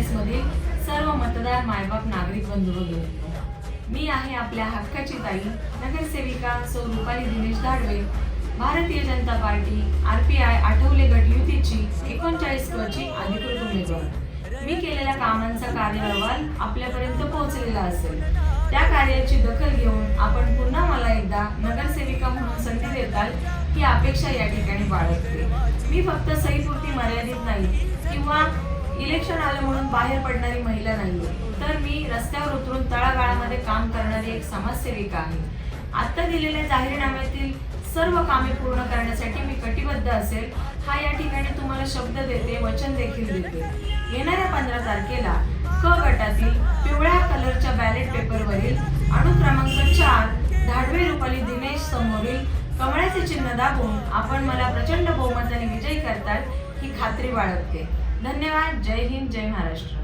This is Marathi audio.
44 मधील सर्व मतदार मायबाप नागरिक बंधू भगिनींनो, मी आहे आपल्या हक्काची ताई नगरसेविका सौ रुपाली दिनेश धाडवे, भारतीय जनता पार्टी RPI आठवले गट युतीची 39 क ची अधिकृत उमेदवार। मी केलेल्या कामांचा कार्य आपल्यापर्यंत पोहोचलेला असेल, त्या कार्याची दखल घेऊन आपण पुन्हा मला एकदा नगरसेविका म्हणून संधी देताल ही अपेक्षा या ठिकाणी बाळगते। मी फक्त सहीपुरती मर्यादित नाही किंवा इलेक्शन आलं म्हणून बाहेर पडणारी महिला नाही, तर मी रस्त्यावर उतरून तळागाळामध्ये काम करणारी एक समाजसेविका आहे। आता दिलेल्या जाहीरनाम्यातील सर्व कामे पूर्ण करण्यासाठी मी कटिबद्ध असेल हा या ठिकाणी तुम्हाला शब्द देते, वचन देखील देते। येणाऱ्या 15 तारखेला क गटातील पिवळ्या कलरच्या बॅलेट पेपरवरील अनुक्रमांक 4 धाडवे रुपाली दिनेश समोरील कमळाचे चिन्ह दाबून आपण मला प्रचंड बहुमताने विजयी करताल ही खात्री बाळगते। धन्यवाद। जय हिंद, जय महाराष्ट्र।